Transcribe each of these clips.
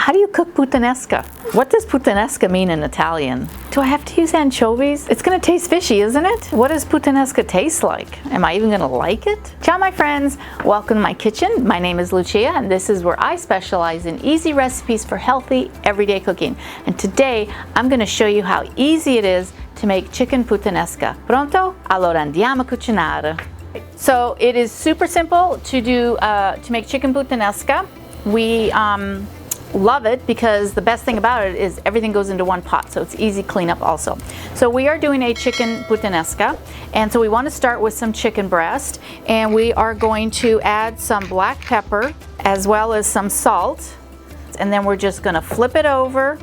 How do you cook puttanesca? What does puttanesca mean in Italian? Do I have to use anchovies? It's gonna taste fishy, isn't it? What does puttanesca taste like? Am I even gonna like it? Ciao my friends, welcome to my kitchen. My name is Lucia and this is where I specialize in easy recipes for healthy, everyday cooking. And today I'm gonna show you how easy it is to make chicken puttanesca. Pronto? Allora andiamo a cucinare. So it is super simple to make chicken puttanesca. We love it because the best thing about it is everything goes into one pot, so it's easy cleanup also. So we are doing a chicken puttanesca, and so we want to start with some chicken breast, and we are going to add some black pepper as well as some salt, and then we're just going to flip it over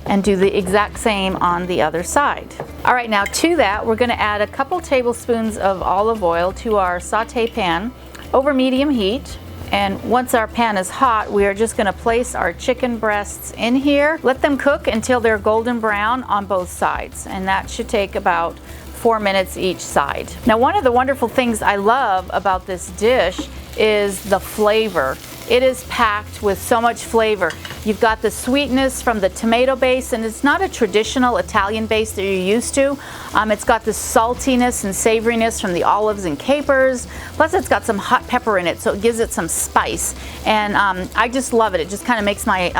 and do the exact same on the other side. All right, now to that we're going to add a couple tablespoons of olive oil to our saute pan over medium heat. And once our pan is hot, we are just going to place our chicken breasts in here. Let them cook until they're golden brown on both sides, and that should take about 4 minutes each side. Now, one of the wonderful things I love about this dish is the flavor. It is packed with so much flavor. You've got the sweetness from the tomato base, and it's not a traditional Italian base that you're used to. It's got the saltiness and savoriness from the olives and capers. Plus it's got some hot pepper in it, so it gives it some spice. And I just love it. It just kind of makes my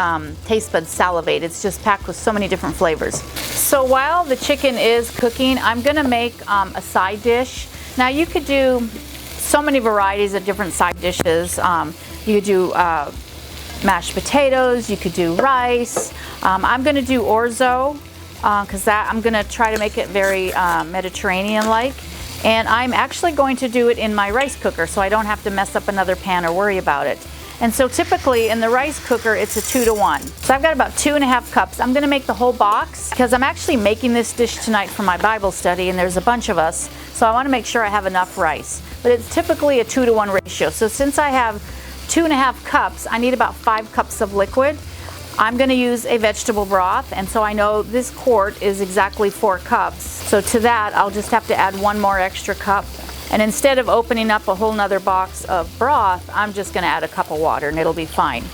taste buds salivate. It's just packed with so many different flavors. So while the chicken is cooking, I'm gonna make a side dish. Now you could do so many varieties of different side dishes. You could do mashed potatoes, you could do rice. I'm gonna do orzo, because I'm gonna try to make it very Mediterranean-like. And I'm actually going to do it in my rice cooker, so I don't have to mess up another pan or worry about it. And so typically in the rice cooker, it's a 2-to-1. So I've got about 2.5 cups. I'm gonna make the whole box because I'm actually making this dish tonight for my Bible study, and there's a bunch of us, so I wanna make sure I have enough rice. But it's typically a 2-to-1 ratio. So since I have 2.5 cups, I need about 5 cups of liquid. I'm going to use a vegetable broth, and so I know this quart is exactly 4 cups. So to that, I'll just have to add 1 more extra cup. And instead of opening up a whole nother box of broth, I'm just going to add a cup of water and it'll be fine.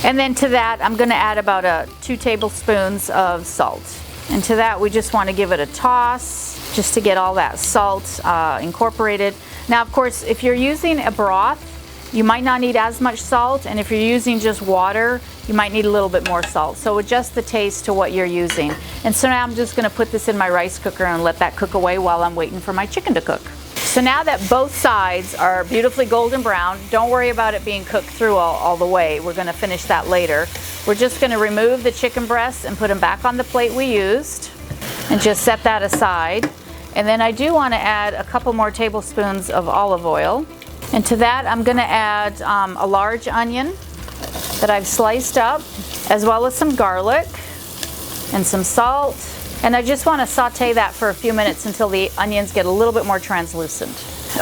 And then to that, I'm going to add about 2 tablespoons of salt. And to that, we just want to give it a toss just to get all that salt incorporated. Now, of course, if you're using a broth, you might not need as much salt, and if you're using just water, you might need a little bit more salt. So adjust the taste to what you're using. And so now I'm just going to put this in my rice cooker and let that cook away while I'm waiting for my chicken to cook. So now that both sides are beautifully golden brown, don't worry about it being cooked through all the way. We're going to finish that later. We're just going to remove the chicken breasts and put them back on the plate we used and just set that aside. And then I do want to add a couple more tablespoons of olive oil. And to that, I'm going to add a large onion that I've sliced up, as well as some garlic and some salt. And I just want to saute that for a few minutes until the onions get a little bit more translucent.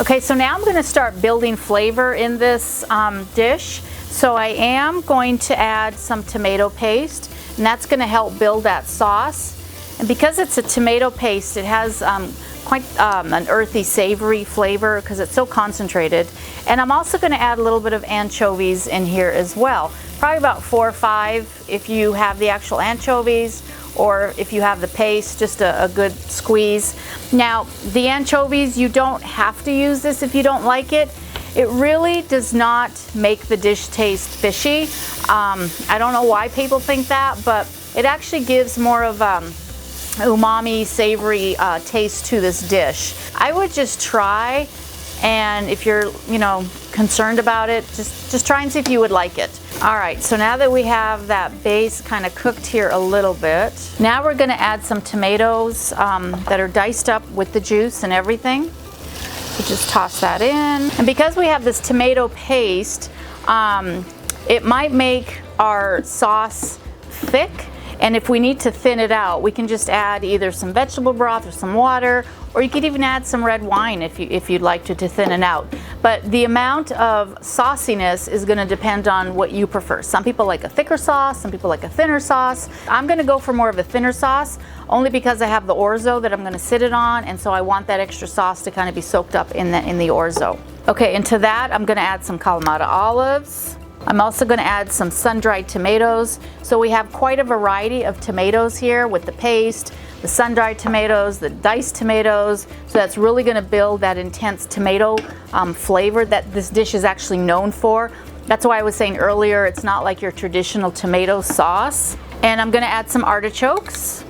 Okay, so now I'm going to start building flavor in this dish. So I am going to add some tomato paste, and that's going to help build that sauce. And because it's a tomato paste, it has quite an earthy, savory flavor because it's so concentrated. And I'm also going to add a little bit of anchovies in here as well. Probably about 4 or 5 if you have the actual anchovies, or if you have the paste, just a good squeeze. Now, the anchovies, you don't have to use this if you don't like it. It really does not make the dish taste fishy. I don't know why people think that, but it actually gives more of umami, savory taste to this dish. I would just try, and if you're, concerned about it, just try and see if you would like it. All right, so now that we have that base kind of cooked here a little bit, now we're going to add some tomatoes that are diced up with the juice and everything. So just toss that in. And because we have this tomato paste, it might make our sauce thick. And if we need to thin it out, we can just add either some vegetable broth or some water, or you could even add some red wine if you'd like to thin it out. But the amount of sauciness is going to depend on what you prefer. Some people like a thicker sauce, some people like a thinner sauce. I'm going to go for more of a thinner sauce, only because I have the orzo that I'm going to sit it on, and so I want that extra sauce to kind of be soaked up in the orzo. Okay, and to that I'm going to add some Kalamata olives. I'm also going to add some sun-dried tomatoes. So we have quite a variety of tomatoes here with the paste, the sun-dried tomatoes, the diced tomatoes. So that's really going to build that intense tomato flavor that this dish is actually known for. That's why I was saying earlier, it's not like your traditional tomato sauce. And I'm going to add some artichokes.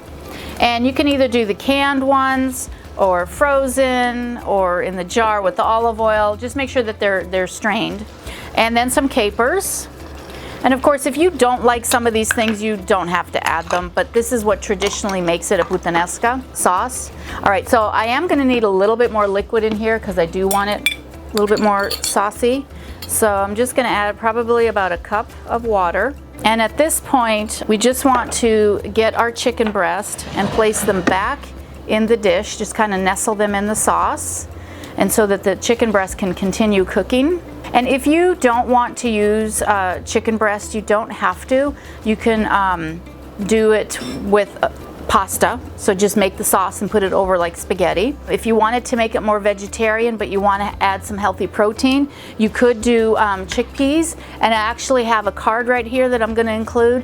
And you can either do the canned ones or frozen or in the jar with the olive oil. Just make sure that they're strained. And then some capers. And of course, if you don't like some of these things, you don't have to add them, but this is what traditionally makes it a puttanesca sauce. All right, so I am gonna need a little bit more liquid in here because I do want it a little bit more saucy. So I'm just gonna add probably about a cup of water. And at this point, we just want to get our chicken breast and place them back in the dish, just kind of nestle them in the sauce, and so that the chicken breast can continue cooking. And if you don't want to use chicken breast, you don't have to. You can do it with pasta. So just make the sauce and put it over like spaghetti. If you wanted to make it more vegetarian, but you want to add some healthy protein, you could do chickpeas. And I actually have a card right here that I'm going to include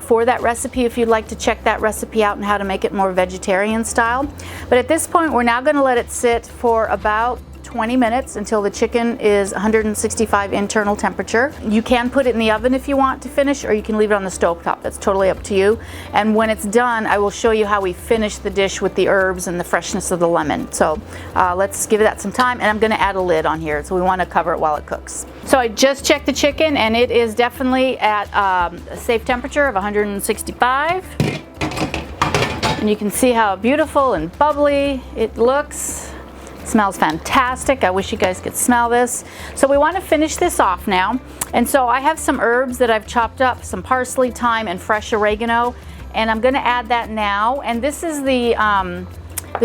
for that recipe if you'd like to check that recipe out and how to make it more vegetarian style. But at this point, we're now going to let it sit for about 20 minutes until the chicken is 165 internal temperature. You can put it in the oven if you want to finish, or you can leave it on the stovetop. That's totally up to you. And when it's done, I will show you how we finish the dish with the herbs and the freshness of the lemon. So let's give that some time, and I'm going to add a lid on here, so we want to cover it while it cooks. So I just checked the chicken, and it is definitely at a safe temperature of 165. And you can see how beautiful and bubbly it looks. Smells fantastic. I wish you guys could smell this. So we want to finish this off now. And so I have some herbs that I've chopped up, some parsley, thyme, and fresh oregano. And I'm going to add that now. And this is the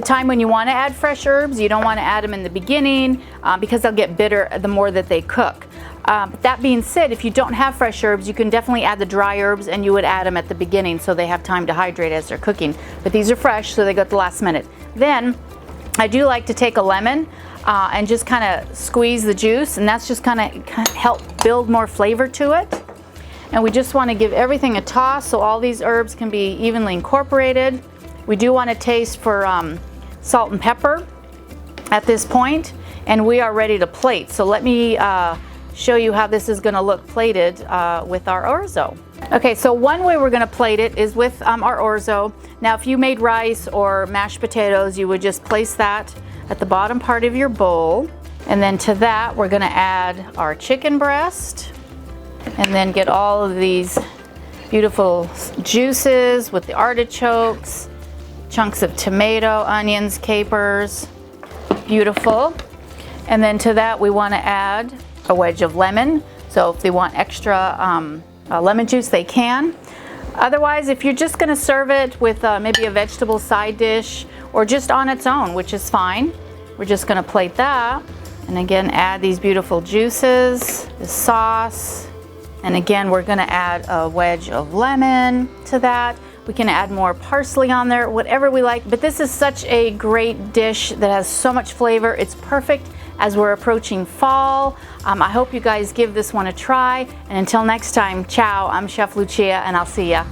time when you want to add fresh herbs. You don't want to add them in the beginning because they'll get bitter the more that they cook. But that being said, if you don't have fresh herbs, you can definitely add the dry herbs, and you would add them at the beginning so they have time to hydrate as they're cooking. But these are fresh, so they go at the last minute. Then I do like to take a lemon and just kind of squeeze the juice, and that's just kind of help build more flavor to it. And we just want to give everything a toss so all these herbs can be evenly incorporated. We do want to taste for salt and pepper at this point, and we are ready to plate. So let me show you how this is going to look plated with our orzo. Okay, so one way we're going to plate it is with our orzo. Now, if you made rice or mashed potatoes, you would just place that at the bottom part of your bowl. And then to that, we're going to add our chicken breast, and then get all of these beautiful juices with the artichokes, chunks of tomato, onions, capers. Beautiful. And then to that, we want to add a wedge of lemon. So if they want extra lemon juice, they can. Otherwise, if you're just going to serve it with maybe a vegetable side dish or just on its own, which is fine, we're just going to plate that. And again, add these beautiful juices, the sauce. And again, we're going to add a wedge of lemon to that. We can add more parsley on there, whatever we like. But this is such a great dish that has so much flavor. It's perfect as we're approaching fall. I hope you guys give this one a try. And until next time, ciao, I'm Chef Lucia, and I'll see ya.